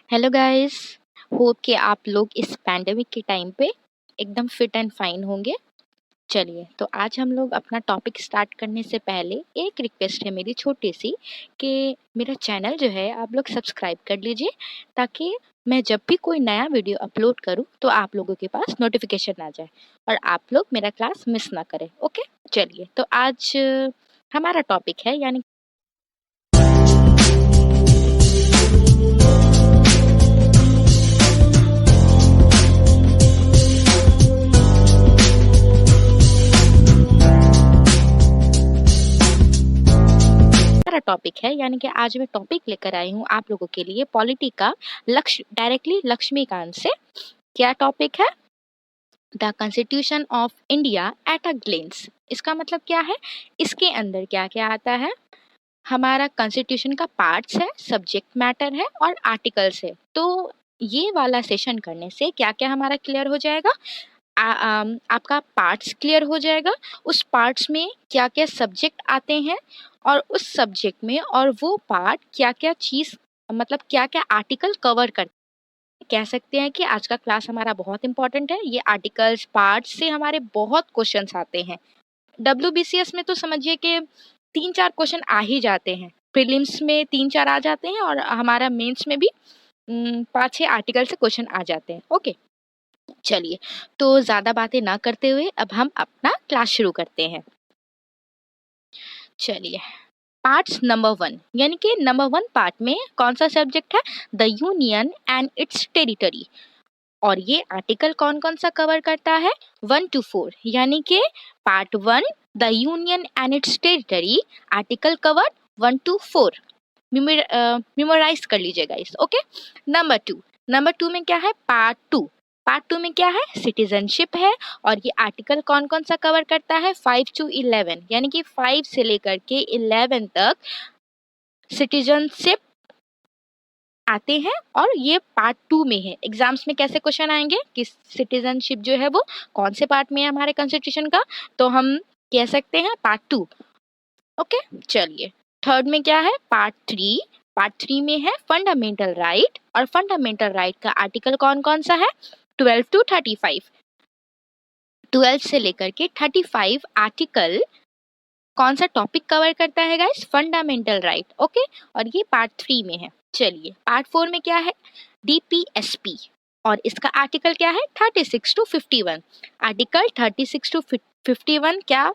Hello guys. Hope कि आप लोग इस पैंडेमिक के टाइम पे एकदम फिट एंड फाइन होंगे। चलिए, तो आज हम लोग अपना टॉपिक स्टार्ट करने से पहले एक रिक्वेस्ट है मेरी छोटी सी कि मेरा चैनल जो है आप लोग सब्सक्राइब कर लीजिए, ताकि मैं जब भी कोई नया वीडियो अपलोड करूं तो आप लोगों के पास नोटिफिकेशन आ जाए और आप लोग मेरा क्लास मिस ना करें। ओके, चलिए तो आज हमारा टॉपिक है यानी टॉपिक है यानी कि आज मैं टॉपिक लेकर आई हूँ आप लोगों के लिए पॉलिटी का डायरेक्टली लक्ष्मीकांत से। क्या टॉपिक है? The constitution of India at a glens. इसका मतलब क्या है? इसके अंदर क्या क्या आता है? हमारा कॉन्स्टिट्यूशन का पार्ट्स है, सब्जेक्ट मैटर है और आर्टिकल्स है। तो ये वाला सेशन करने से क्या क्या हमारा क्लियर हो जाएगा? आपका पार्ट्स क्लियर हो जाएगा, उस पार्ट्स में क्या क्या सब्जेक्ट आते हैं और उस सब्जेक्ट में और वो पार्ट क्या क्या चीज़ मतलब क्या क्या आर्टिकल कवर करते हैं। कह सकते हैं कि आज का क्लास हमारा बहुत इंपॉर्टेंट है। ये आर्टिकल्स पार्ट्स से हमारे बहुत क्वेश्चंस आते हैं। WBCS में तो समझिए कि 3-4 क्वेश्चन आ ही जाते हैं, प्रीलिम्स में 3-4 आ जाते हैं और हमारा मेंस में भी 5-6 आर्टिकल से क्वेश्चन आ जाते हैं। ओके, चलिए तो ज़्यादा बातें ना करते हुए अब हम अपना क्लास शुरू करते हैं। चलिए, पार्ट्स नंबर 1 यानी कि नंबर 1 पार्ट में कौन सा सब्जेक्ट है? The union and its territory. और ये आर्टिकल कौन कौन सा कवर करता है? 1 to 4 यानी कि part 1 the union and its territory, article cover 1 to 4। Memorise कर लीजिएगा इस। ओके, नंबर 2 में क्या है? पार्ट 2 में क्या है? सिटीजनशिप है। और ये आर्टिकल कौन कौन सा कवर करता है? 5 to 11 यानी कि 5 से लेकर के 11 तक सिटीजनशिप आते हैं और ये पार्ट 2 में है। एग्जाम्स में कैसे क्वेश्चन आएंगे कि सिटीजनशिप जो है वो कौन से पार्ट में है हमारे कॉन्स्टिट्यूशन का, तो हम कह सकते हैं पार्ट 2। ओके, चलिए थर्ड में क्या है? पार्ट 3 में है फंडामेंटल राइट। और फंडामेंटल राइट का आर्टिकल कौन कौन सा है? 12 to 35। 12 से लेकर के 35 आर्टिकल कौन सा टॉपिक कवर करता है गाइस? Fundamental right. ओके, और ये पार्ट 3 में है। चलिए, पार्ट 4 में क्या है? DPSP। और इसका आर्टिकल क्या है? 36 to 51। आर्टिकल 36 to 51 क्या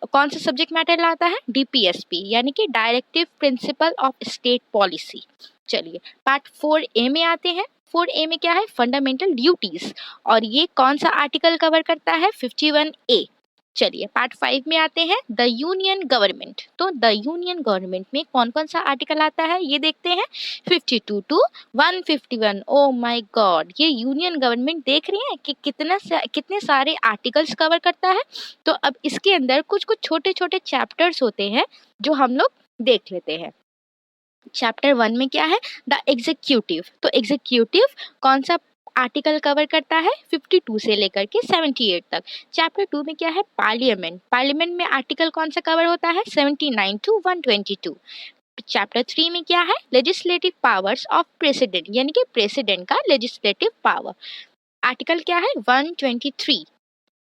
कौन सा सब्जेक्ट मैटर लाता है? DPSP यानी कि directive principle of state policy. चलिए, पार्ट 4A में आते हैं। 4A में क्या है? Fundamental duties. और ये कौन सा आर्टिकल कवर करता है? 51A। चलिए, पार्ट 5 में आते हैं द यूनियन गवर्नमेंट। तो द यूनियन गवर्नमेंट में कौन कौन सा आर्टिकल आता है ये देखते हैं। 52 to 151। ओ माय गॉड, ये यूनियन गवर्नमेंट देख रही हैं कि कितने सारे आर्टिकल्स कवर करता है। तो अब इसके अंदर कुछ कुछ छोटे छोटे चैप्टर्स होते हैं जो हम लोग देख लेते हैं। चैप्टर 1 में क्या है? The executive. तो एग्जीक्यूटिव कौन सा आर्टिकल कवर करता है? 52 से लेकर के 78 तक। चैप्टर 2 में क्या है? पार्लियामेंट में आर्टिकल कौन सा कवर होता है? 79 to 122। चैप्टर 3 में क्या है? लेजिस्लेटिव पावर्स ऑफ प्रेसिडेंट यानी कि प्रेसिडेंट का लेजिस्लेटिव पावर। आर्टिकल क्या है? 123।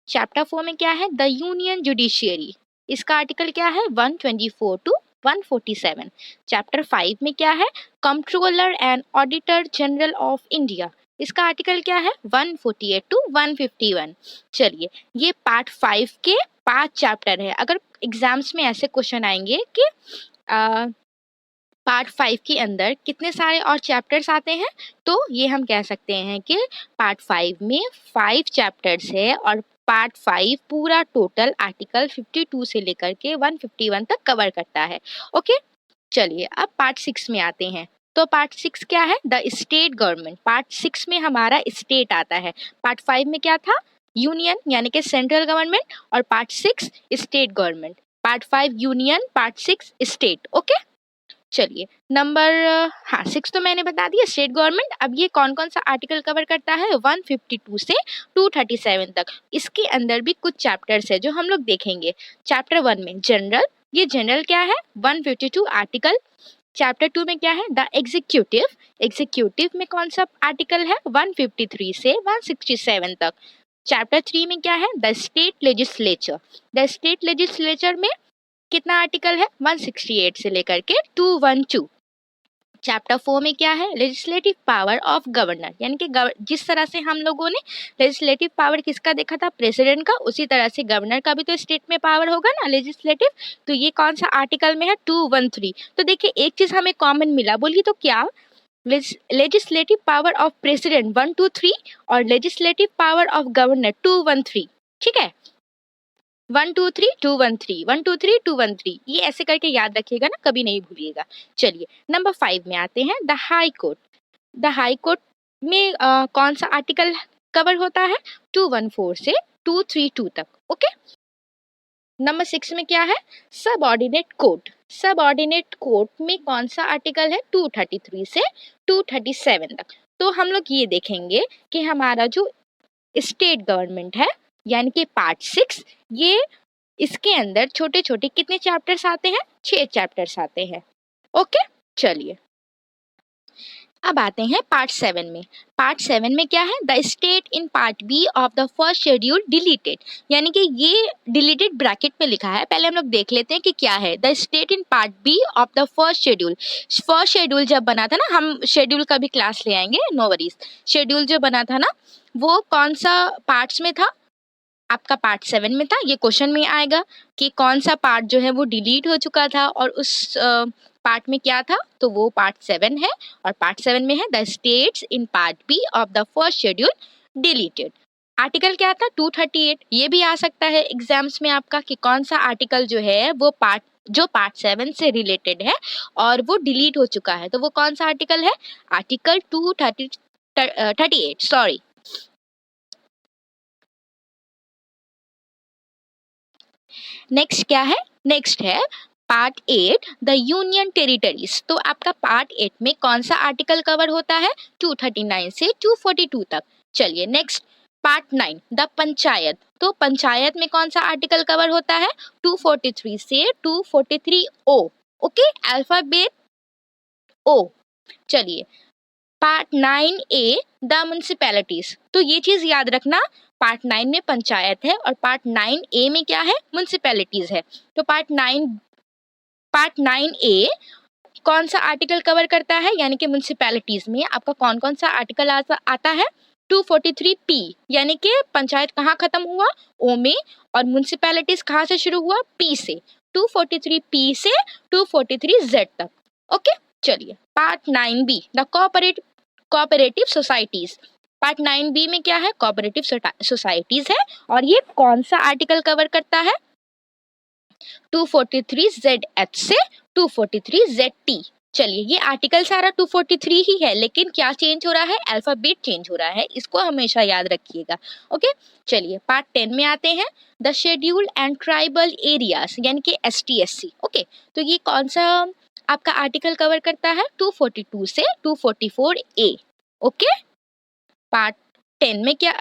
चैप्टर 4 में क्या है? The union judiciary. इसका आर्टिकल क्या है? 124 to 147। चैप्टर 5 में क्या है? Controller and auditor general of India. इसका आर्टिकल क्या है? 148 to 151। चलिए, ये पार्ट 5 के 5 चैप्टर है। अगर एग्जाम्स में ऐसे क्वेश्चन आएंगे कि पार्ट 5 के अंदर कितने सारे और चैप्टर्स आते हैं, तो ये हम कह सकते हैं कि पार्ट 5 में 5 चैप्टर्स है और पार्ट 5 पूरा टोटल आर्टिकल 52 से लेकर के 151 तक कवर करता है। ओके, चलिए अब पार्ट 6 में आते हैं। तो पार्ट 6 क्या है? The state government. पार्ट 6 में हमारा स्टेट आता है। पार्ट 5 में क्या था? यूनियन यानी कि सेंट्रल गवर्नमेंट। और part 6 state government. Part 5 union, part 6 state. Okay, चलिए नंबर 6 तो मैंने बता दिया, स्टेट गवर्नमेंट। अब ये कौन कौन सा आर्टिकल कवर करता है? 152 से 237 तक। इसके अंदर भी कुछ चैप्टर्स है जो हम लोग देखेंगे। चैप्टर 1 में जनरल। ये जनरल क्या है? 152 आर्टिकल चैप्टर 2 में क्या है, द एग्जीक्यूटिव। एग्जीक्यूटिव में कौन सा आर्टिकल है, 153 से 167 तक। चैप्टर 3 में क्या है, the state legislature. The state legislature में कितना आर्टिकल है, 168 से लेकर के 212। चैप्टर 4 में क्या है, लेजिस्लेटिव पावर ऑफ गवर्नर, यानी कि जिस तरह से हम लोगों ने लेजिस्लेटिव पावर किसका देखा था, प्रेसिडेंट का, उसी तरह से गवर्नर का भी तो स्टेट में पावर होगा ना लेजिस्लेटिव। तो ये कौन सा आर्टिकल में है, 213। तो देखिए एक चीज हमें कॉमन मिला, बोलिए तो क्या, लेजिस्लेटिव पावर ऑफ प्रेसिडेंट 123 और लेजिस्लेटिव पावर ऑफ गवर्नर 213। ठीक है, 123 213 123 213, ये ऐसे करके याद रखिएगा ना, कभी नहीं भूलिएगा। चलिए नंबर 5 में आते हैं, the high court. The high court में कौन सा आर्टिकल कवर होता है, 214 से 232 तक। ओके, नंबर 6 में क्या है, सबऑर्डिनेट कोर्ट। सबऑर्डिनेट कोर्ट में कौन सा आर्टिकल है, 233 से 237 तक। तो हम लोग ये देखेंगे कि हमारा जो स्टेट गवर्नमेंट है, यानी कि पार्ट 6, ये इसके अंदर छोटे छोटे कितने चैप्टर्स आते हैं, 6 चैप्टर्स आते हैं। ओके, चलिए अब आते हैं पार्ट 7 में। पार्ट 7 में क्या है, the state in part B of the first schedule deleted, यानी कि ये डिलीटेड ब्रैकेट में लिखा है। पहले हम लोग देख लेते हैं कि क्या है, the state in part B of the first schedule. First schedule जब बना था ना, हम शेड्यूल का भी क्लास ले आएंगे, नो वरीज। शेड्यूल जो बना था ना, वो कौन सा पार्ट्स में था, आपका पार्ट 7 में था। ये क्वेश्चन में आएगा कि कौन सा पार्ट जो है वो डिलीट हो चुका था और उस पार्ट में क्या था, तो वो पार्ट 7 है। और पार्ट 7 में है, the states in part B of the first schedule deleted. Article क्या था, 238। ये भी आ सकता है एग्जाम्स में आपका कि कौन सा आर्टिकल जो है वो पार्ट 7 से रिलेटेड है और वो डिलीट हो चुका है, तो वो कौन सा आर्टिकल है, आर्टिकल 238, सॉरी। नेक्स्ट क्या है, नेक्स्ट है पार्ट 8, द यूनियन टेरिटरीज। तो आपका पार्ट 8 में कौन सा आर्टिकल कवर होता है, 239 से 242 तक। चलिए नेक्स्ट पार्ट 9, द पंचायत। तो पंचायत में कौन सा आर्टिकल कवर होता है, 243 से 243 ओ। ओके, अल्फाबेट ओ। चलिए पार्ट 9A, द म्युनिसिपैलिटीज। तो ये चीज याद रखना, पार्ट 9 में पंचायत है और पार्ट 9A में क्या है, म्युनिसिपैलिटीज है। तो पार्ट 9A कौन सा आर्टिकल कवर करता है, यानी कि म्युनिसिपैलिटीज में आपका कौन कौन सा आर्टिकल आता है, 243P, यानी कि पंचायत कहाँ खत्म हुआ, ओ में, और म्युनिसिपैलिटीज कहाँ से शुरू हुआ, P से। 243P से 243Z तक। ओके, चलिए part 9B, the cooperative societies. Part 9B में क्या है, कोऑपरेटिव सोसाइटीज है और ये कौन सा आर्टिकल कवर करता है, 243ZH से 243ZT। चलिए ये आर्टिकल सारा 243 ही है, लेकिन क्या चेंज हो रहा है, अल्फाबेट चेंज हो रहा है, इसको हमेशा याद रखिएगा। ओके, चलिए पार्ट 10 में आते हैं, the scheduled and tribal areas, यानी कि ST/SC। ओके, तो ये कौन सा आपका आर्टिकल कवर करता है, 242 से 244A। ओके, पार्ट 10 में क्या,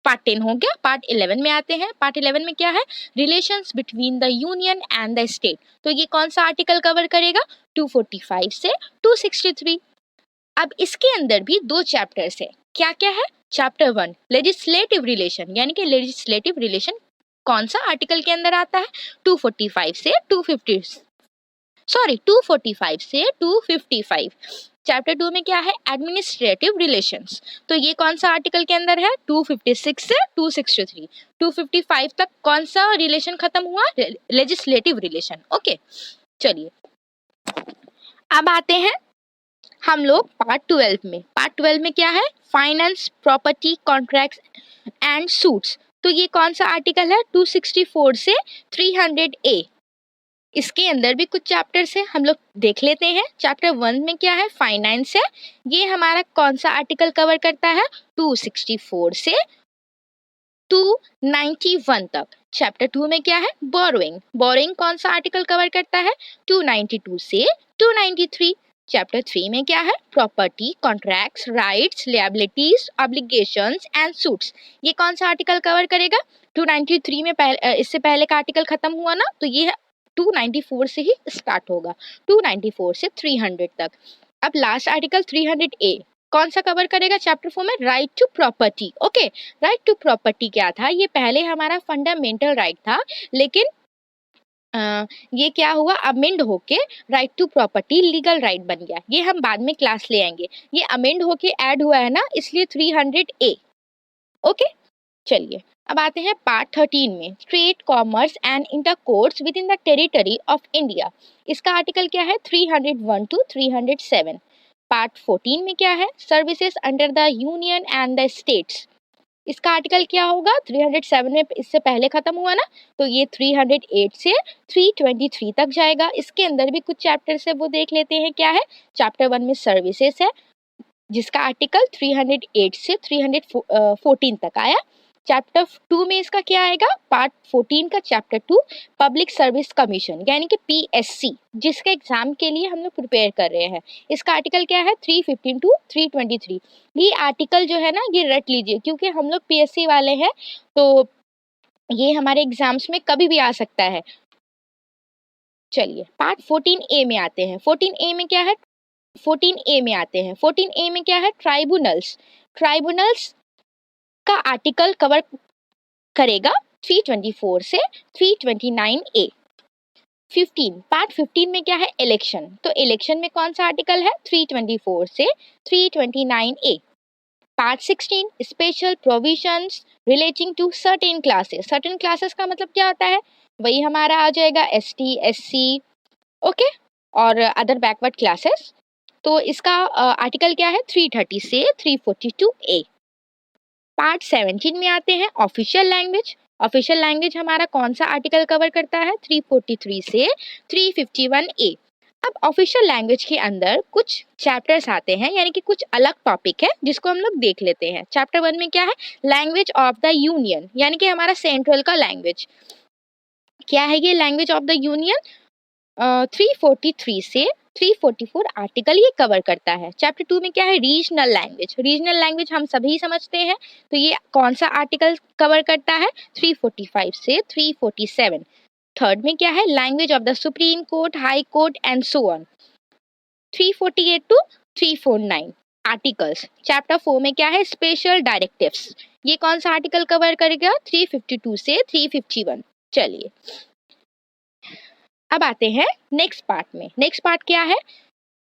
पार्ट 10 हो गया। पार्ट 11 में आते हैं। पार्ट 11 में क्या है, relations between the union and the state. तो ये कौन सा आर्टिकल कवर करेगा, 245 से 263। अब इसके अंदर भी 2 चैप्टर्स है, क्या क्या है, चैप्टर 1 लेजिस्लेटिव रिलेशन, यानी कि लेजिस्लेटिव रिलेशन कौन सा आर्टिकल के अंदर आता है, 245 से 255। चैप्टर 2 में क्या है, एडमिनिस्ट्रेटिव रिलेशंस। तो ये कौन सा आर्टिकल के अंदर है, 256 से 263। 255 तक कौन सा रिलेशन खत्म हुआ, लेजिस्लेटिव रिलेशन। ओके, चलिए अब आते हैं हम लोग पार्ट 12 में। पार्ट 12 में क्या है, finance, property, contracts and suits. तो ये कौन सा आर्टिकल है, 264 से 300A। इसके अंदर भी कुछ चैप्टर्स है, हम लोग देख लेते हैं। चैप्टर 1 में क्या है, फाइनेंस है। ये हमारा कौन सा आर्टिकल कवर करता है, 264 से 291 तक। चैप्टर 2 में क्या है, बोरोइंग कौन सा आर्टिकल कवर करता है, 292 से 293। चैप्टर 3 में क्या है, property, contracts, rights, liabilities, obligations and suits. ये कौन सा आर्टिकल कवर करेगा, 293 में इससे पहले का आर्टिकल खत्म हुआ ना, तो ये 294 से ही स्टार्ट होगा, 294 से 300 तक। अब लास्ट आर्टिकल 300A कौन सा कवर करेगा चैप्टर 4 में? Right to property. Okay, right to property क्या था? ये पहले हमारा फंडामेंटल राइट था, लेकिन ये क्या हुआ, अमेंड होके right to property legal right बन गया। ये हम बाद में क्लास ले आएंगे, ये अमेंड होके ऐड हुआ है ना, इसलिए 300A। ओके, चलिए अब आते हैं पार्ट 13 में, trade, commerce and intercourse with in the territory of India. इसका आर्टिकल क्या है? 301 टू 307। पार्ट 14 में क्या है? Services under the union and the states. इसका आर्टिकल क्या होगा? 307 में इससे पहले खत्म हुआ ना, तो ये 308 से 323 तक जाएगा। इसके अंदर भी कुछ चैप्टर्स है, वो देख लेते हैं क्या है। चैप्टर 1 में सर्विसेज है, जिसका आर्टिकल 308 से 314 तक आया। चैप्टर 2 में इसका क्या आएगा? पार्ट 14 का चैप्टर 2 पब्लिक सर्विस कमीशन यानी कि PSC, जिसके एग्जाम के लिए हम लोग प्रिपेयर कर रहे हैं। इसका आर्टिकल क्या है? 315 टू 323। ये आर्टिकल जो है ना, ये रट लीजिए, क्योंकि हम लोग PSC वाले हैं, तो ये हमारे एग्जाम्स में कभी भी आ सकता है। चलिए पार्ट 14A में आते हैं। 14A में क्या है? 14A में आते हैं। 14A में क्या है? ट्राइब्यूनल्स। ट्राइब्यूनल्स का आर्टिकल कवर करेगा 324 से 329A। 15 पार्ट 15 में क्या है? इलेक्शन। तो इलेक्शन में कौन सा आर्टिकल है? 324 से 329A। Part 16 special provisions relating to certain classes. Certain classes का मतलब क्या होता है? वही हमारा आ जाएगा ST SC, ओके, और अदर बैकवर्ड क्लासेस। तो इसका आर्टिकल क्या है? 330 से 342A। पार्ट 17 में आते हैं, ऑफिशियल लैंग्वेज। ऑफिशियल लैंग्वेज हमारा कौन सा आर्टिकल कवर करता है? 343 से 351A। अब ऑफिशियल लैंग्वेज के अंदर कुछ चैप्टर्स आते हैं, यानी कि कुछ अलग टॉपिक है, जिसको हम लोग देख लेते हैं। चैप्टर 1 में क्या है? लैंग्वेज ऑफ द यूनियन, यानी कि हमारा सेंट्रल का लैंग्वेज। क्या है ये लैंग्वेज ऑफ द यूनियन? 343 से 344 आर्टिकल ये कवर करता है। चैप्टर 2 में क्या है? Regional language. रीजनल लैंग्वेज हम सभी समझते हैं, तो ये कौन सा आर्टिकल कवर करता है? 345 से 347। थर्ड में क्या है? Language of the supreme court, high court and so on. 348 to 349 articles. Chapter 4 में क्या है? Special directives. ये कौन सा आर्टिकल कवर करेगा? 352 से 351। चलिए अब आते हैं नेक्स्ट पार्ट में। नेक्स्ट पार्ट क्या है?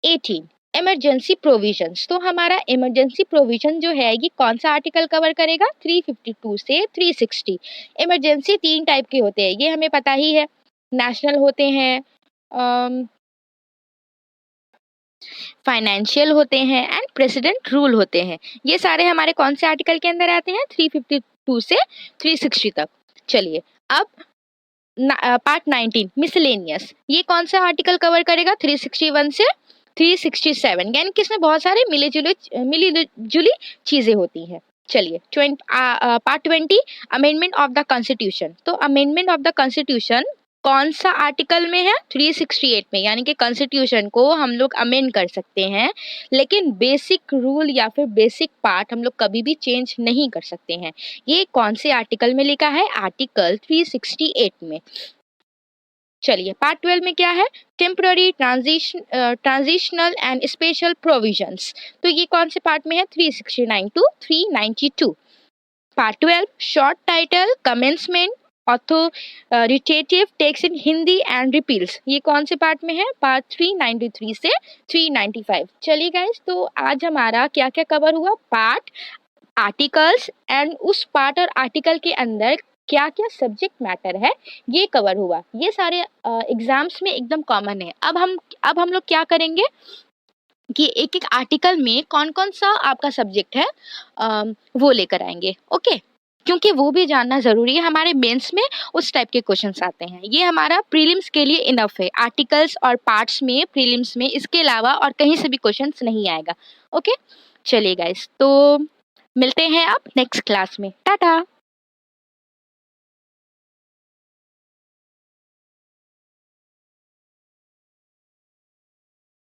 18 इमरजेंसी प्रोविजंस। तो हमारा इमरजेंसी प्रोविजन जो है, ये कौन सा आर्टिकल कवर करेगा? 352 से 360। इमरजेंसी 3 टाइप के होते हैं, ये हमें पता ही है। नेशनल होते हैं, फाइनेंशियल होते हैं एंड प्रेसिडेंट रूल होते हैं। ये सारे हमारे कौन से आर्टिकल के अंदर आते हैं? 352 से 360 तक। चलिए अब पार्ट 19 मिसलेनियस। ये कौन सा आर्टिकल कवर करेगा? 361 से 367, यानी कि इसमें बहुत सारे मिली जुली चीजें होती हैं। चलिए part 20 amendment of the constitution. तो अमेंडमेंट ऑफ द कॉन्स्टिट्यूशन कौन सा आर्टिकल में है? 368 में, यानी कि कॉन्स्टिट्यूशन को हम लोग अमेंड कर सकते हैं, लेकिन बेसिक रूल या फिर बेसिक पार्ट हम लोग कभी भी चेंज नहीं कर सकते हैं। ये कौन से आर्टिकल में लिखा है? आर्टिकल 368 में। चलिए पार्ट 12 में क्या है? Temporary transitional and special provisions. तो ये कौन से पार्ट में है? 369 to 392। Part 12 short title commencement authoritative text in Hindi and repeals. ये कौन से पार्ट में है? पार्ट 393 से 395। चलिए गाइस, तो आज हमारा क्या क्या कवर हुआ? पार्ट, आर्टिकल्स एंड उस पार्ट और आर्टिकल के अंदर क्या क्या सब्जेक्ट मैटर है, ये कवर हुआ। ये सारे एग्जाम्स में एकदम कॉमन है। अब हम लोग क्या करेंगे कि एक एक आर्टिकल में कौन कौन सा आपका सब्जेक्ट है वो लेकर आएंगे। ओके, क्योंकि वो भी जानना जरूरी है। हमारे मेंस में उस टाइप के क्वेश्चंस आते हैं। ये हमारा प्रीलिम्स के लिए इनफ है। आर्टिकल्स और पार्ट्स में प्रीलिम्स में इसके अलावा और कहीं से भी क्वेश्चंस नहीं आएगा। ओके, चलिए गाइस, तो मिलते हैं आप नेक्स्ट क्लास में। टाटा।